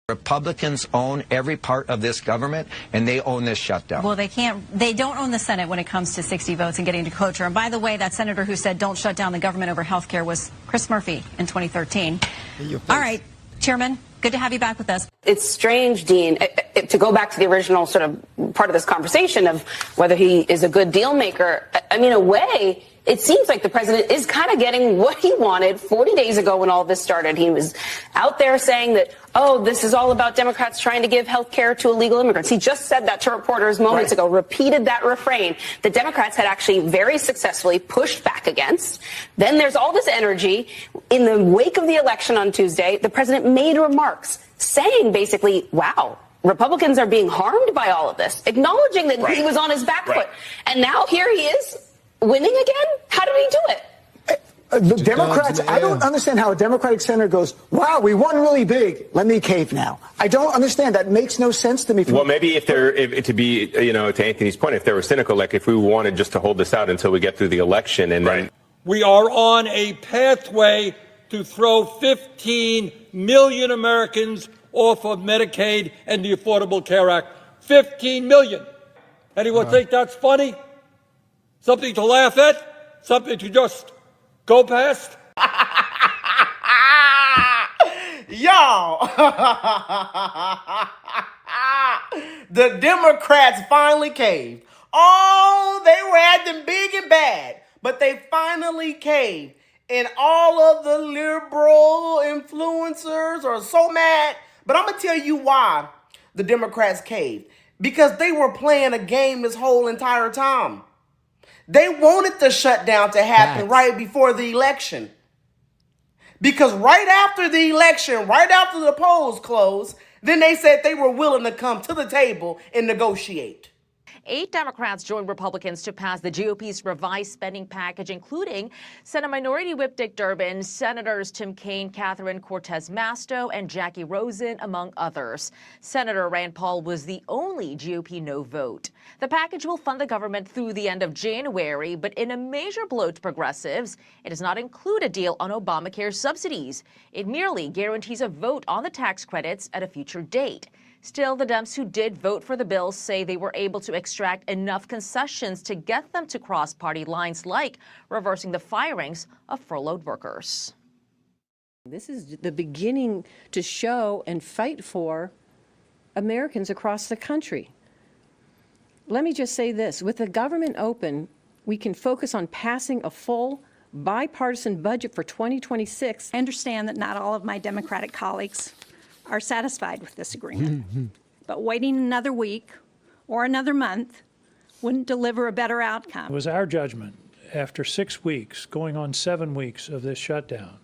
Republicans own every part of this government, and they own this shutdown. Well, they don't own the Senate when it comes to 60 votes and getting to cloture. And by the way, that senator who said don't shut down the government over health care was Chris Murphy in 2013. All right, Chairman, good to have you back with us. It's strange, Dean, to go back to the original sort of part of this conversation of whether he is a good deal maker. I mean, in a way, it seems like the president is kind of getting what he wanted 40 days ago when all this started. He was out there saying that, oh, this is all about Democrats trying to give health care to illegal immigrants. He just said that to reporters moments ago, repeated that refrain that Democrats had actually very successfully pushed back against. Then there's all this energy. In the wake of the election on Tuesday, the president made remarks saying basically, wow, Republicans are being harmed by all of this, acknowledging that he was on his back foot. And now here he is winning again? How did he do it? The Democrats, I don't understand how a Democratic senator goes, wow, we won really big. Let me cave now. I don't understand. That makes no sense to me. Well, maybe to be, to Anthony's point, if they were cynical, like if we wanted just to hold this out until we get through the election and then. We are on a pathway to throw 15 million Americans off of Medicaid and the Affordable Care Act. 15 million. Anyone think that's funny? Something to laugh at? Something to just go past? Y'all, the Democrats finally caved. Oh, they were acting big and bad, but they finally caved. And all of the liberal influencers are so mad. But I'm going to tell you why the Democrats caved. Because they were playing a game this whole entire time. They wanted the shutdown to happen right before the election. Because right after the election, right after the polls closed, then they said they were willing to come to the table and negotiate. 8 Democrats joined Republicans to pass the GOP's revised spending package, including Senate Minority Whip Dick Durbin, Senators Tim Kaine, Catherine Cortez Masto, and Jackie Rosen, among others. Senator Rand Paul was the only GOP no vote. The package will fund the government through the end of January, but in a major blow to progressives, it does not include a deal on Obamacare subsidies. It merely guarantees a vote on the tax credits at a future date. Still, the Dems who did vote for the bill say they were able to extract enough concessions to get them to cross party lines, like reversing the firings of furloughed workers. This is the beginning to show and fight for Americans across the country. Let me just say this. With the government open, we can focus on passing a full bipartisan budget for 2026. I understand that not all of my Democratic colleagues are satisfied with this agreement. But waiting another week or another month wouldn't deliver a better outcome. It was our judgment after 6 weeks, going on 7 weeks of this shutdown,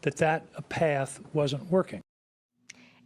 that path wasn't working.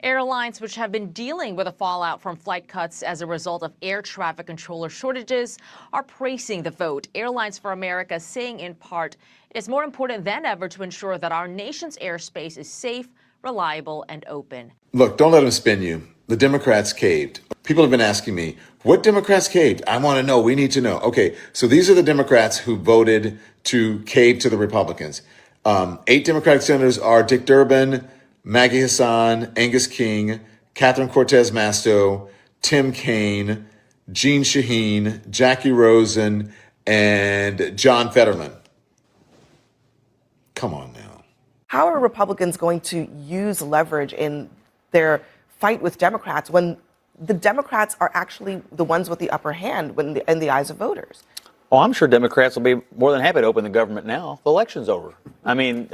Airlines, which have been dealing with the fallout from flight cuts as a result of air traffic controller shortages, are praising the vote. Airlines for America saying in part, it is more important than ever to ensure that our nation's airspace is safe, reliable, and open. Look, don't let them spin you. The Democrats caved. People have been asking me, what Democrats caved? I want to know. We need to know. Okay, so these are the Democrats who voted to cave to the Republicans. 8 Democratic senators are Dick Durbin, Maggie Hassan, Angus King, Catherine Cortez Masto, Tim Kaine, Jeanne Shaheen, Jackie Rosen, and John Fetterman. Come on now. How are Republicans going to use leverage in their fight with Democrats when the Democrats are actually the ones with the upper hand in the eyes of voters? Oh, I'm sure Democrats will be more than happy to open the government now. The election's over. I mean,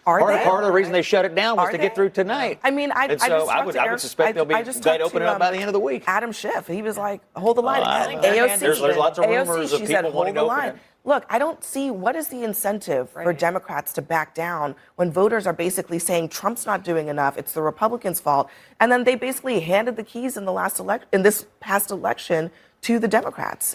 part of the reason they shut it down was to get through tonight. I mean, I would suspect they'll be glad to open it up by the end of the week. Adam Schiff, he was like, hold the line. AOC, there's lots of rumors of people wanting to open it. Look, I don't see what is the incentive for Democrats to back down when voters are basically saying Trump's not doing enough, it's the Republicans' fault, and then they basically handed the keys in this past election to the Democrats.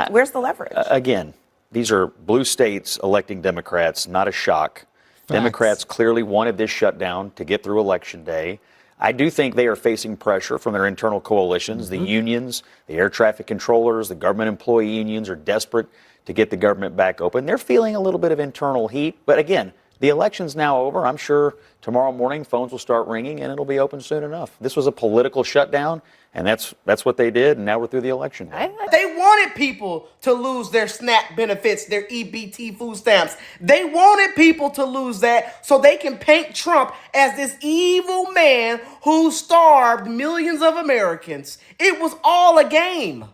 Where's the leverage? Again, these are blue states electing Democrats, not a shock. Democrats clearly wanted this shutdown to get through Election Day. I do think they are facing pressure from their internal coalitions. The unions, the air traffic controllers, the government employee unions are desperate to get the government back open. They're feeling a little bit of internal heat. But again, The election's now over. I'm sure tomorrow morning phones will start ringing and it'll be open soon enough. This was a political shutdown, and that's what they did, and now we're through the election. They wanted people to lose their SNAP benefits, their EBT food stamps. They wanted people to lose that so they can paint Trump as this evil man who starved millions of Americans. It was all a game.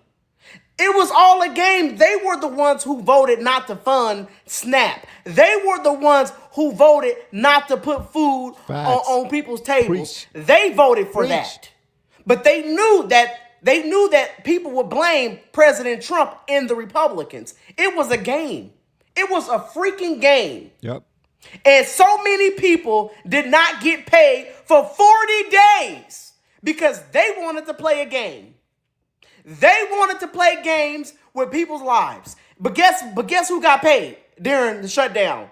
It was all a game. They were the ones who voted not to fund SNAP. They were the ones who voted not to put food on people's tables. They voted for that. But they knew that people would blame President Trump and the Republicans. It was a game. It was a freaking game. Yep. And so many people did not get paid for 40 days because they wanted to play a game. They wanted to play games with people's lives. But guess who got paid during the shutdown?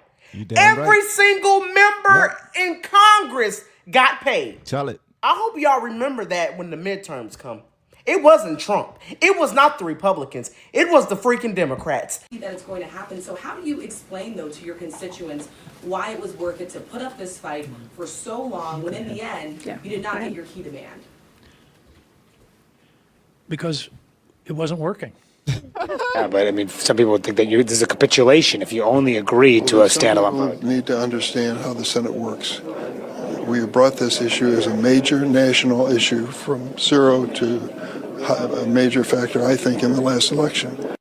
Every single member in Congress got paid. Tell it. I hope y'all remember that when the midterms come. It wasn't Trump. It was not the Republicans. It was the freaking Democrats. That it's going to happen. So how do you explain, though, to your constituents why it was worth it to put up this fight for so long when in the end you did not get your key demand? Because it wasn't working. Yeah, but I mean, some people would think that this is a capitulation if you only agree to a standalone vote. People need to understand how the Senate works. We have brought this issue as a major national issue from zero to a major factor, I think, in the last election.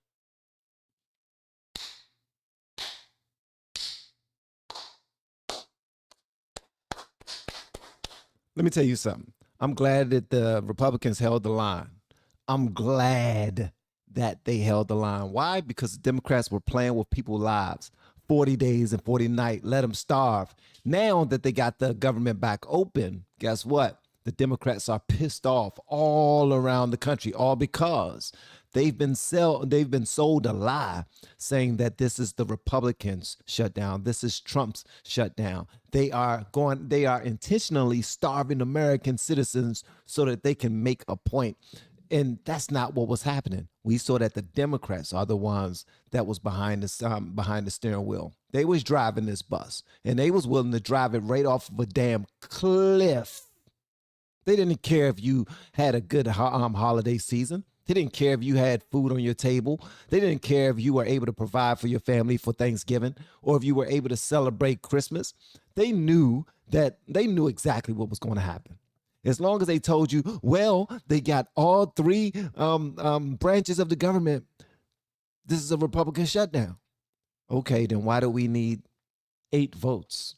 Let me tell you something. I'm glad that the Republicans held the line. I'm glad that they held the line. Why? Because the Democrats were playing with people's lives. 40 days and 40 nights, let them starve. Now that they got the government back open, guess what? The Democrats are pissed off all around the country, all because they've been sold a lie saying that this is the Republicans' shutdown. This is Trump's shutdown. They are intentionally starving American citizens so that they can make a point. And that's not what was happening. We saw that the Democrats are the ones that was behind the steering wheel. They was driving this bus, and they was willing to drive it right off of a damn cliff. They didn't care if you had a good holiday season. They didn't care if you had food on your table. They didn't care if you were able to provide for your family for Thanksgiving or if you were able to celebrate Christmas. They knew exactly what was going to happen. As long as they told you, well, they got all three branches of the government. This is a Republican shutdown. Okay, then why do we need 8 votes?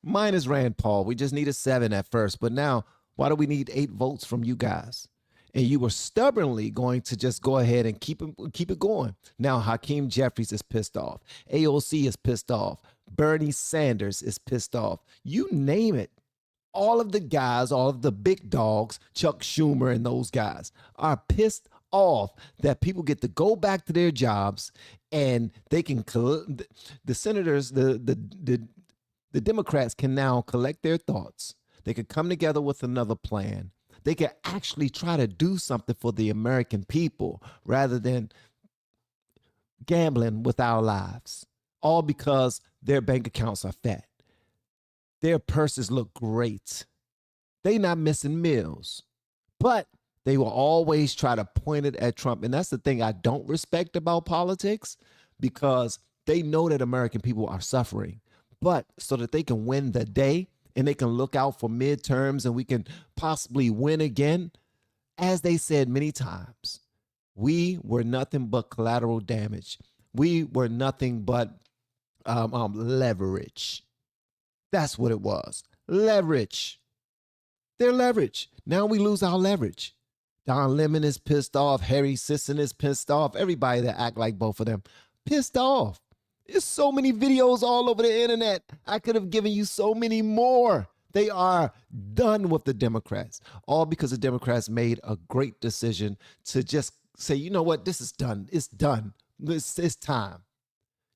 Mine is Rand Paul. We just needed 7 at first. But now, why do we need 8 votes from you guys? And you were stubbornly going to just go ahead and keep it going. Now, Hakeem Jeffries is pissed off. AOC is pissed off. Bernie Sanders is pissed off. You name it. All of the guys, all of the big dogs, Chuck Schumer and those guys are pissed off that people get to go back to their jobs and they can, the senators, the Democrats can now collect their thoughts. They could come together with another plan. They could actually try to do something for the American people rather than gambling with our lives, all because their bank accounts are fat. Their purses look great. They not missing meals, but they will always try to point it at Trump. And that's the thing I don't respect about politics, because they know that American people are suffering, but so that they can win the day and they can look out for midterms and we can possibly win again. As they said many times, we were nothing but collateral damage. We were nothing but leverage. That's what it was. Leverage. They're leverage. Now we lose our leverage. Don Lemon is pissed off. Harry Sisson is pissed off. Everybody that act like both of them, pissed off. There's so many videos all over the internet. I could have given you so many more. They are done with the Democrats. All because the Democrats made a great decision to just say, you know what, this is done. It's done. It's time.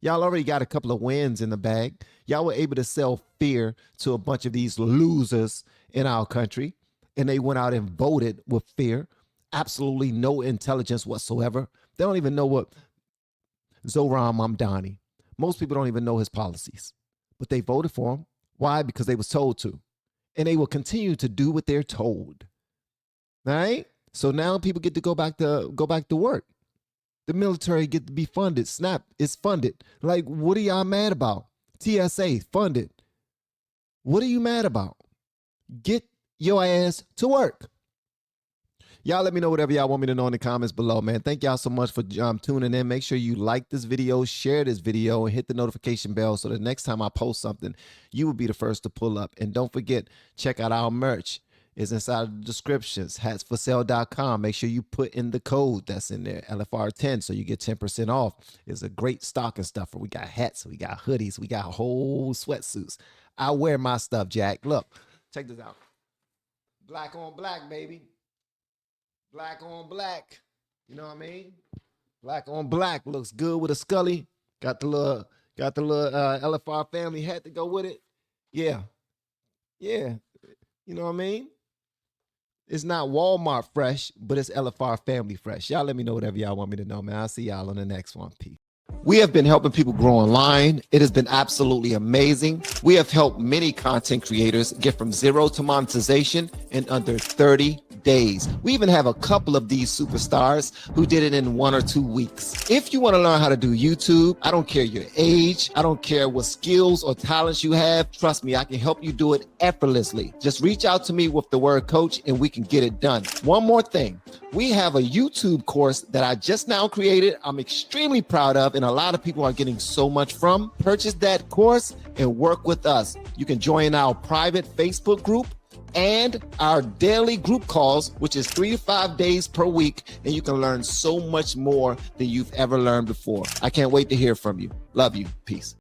Y'all already got a couple of wins in the bag. Y'all were able to sell fear to a bunch of these losers in our country, and they went out and voted with fear. Absolutely no intelligence whatsoever. They don't even know what Zohran Mamdani. Most people don't even know his policies. but they voted for them. Why? Because they was told to. And they will continue to do what they're told. All right? So now people get to go back to work. The military get to be funded. SNAP is funded. Like, what are y'all mad about? TSA funded. What are you mad about? Get your ass to work. Y'all let me know whatever y'all want me to know in the comments below, man. Thank y'all so much for tuning in. Make sure you like this video, share this video, and hit the notification bell so the next time I post something, you will be the first to pull up. And don't forget, check out our merch. It's inside the descriptions, hatsforsale.com. Make sure you put in the code that's in there, LFR10, so you get 10% off. It's a great stocking stuffer. We got hats, we got hoodies, we got whole sweatsuits. I wear my stuff, Jack. Look, check this out. Black on black, baby. Black on black. You know what I mean? Black on black looks good with a Scully. Got the little LFR family hat to go with it. Yeah. Yeah. You know what I mean? It's not Walmart fresh, but it's LFR family fresh. Y'all let me know whatever y'all want me to know, man. I'll see y'all on the next one. Peace. We have been helping people grow online. It has been absolutely amazing. We have helped many content creators get from zero to monetization in under 30 days. We even have a couple of these superstars who did it in 1 or 2 weeks. If you want to learn how to do YouTube, I don't care your age, I don't care what skills or talents you have. Trust me, I can help you do it effortlessly. Just reach out to me with the word coach and we can get it done. One more thing. We have a YouTube course that I just now created. I'm extremely proud of, and a lot of people are getting so much from. Purchase that course and work with us. You can join our private Facebook group and our daily group calls, which is 3 to 5 days per week, and you can learn so much more than you've ever learned before. I can't wait to hear from you. Love you. Peace.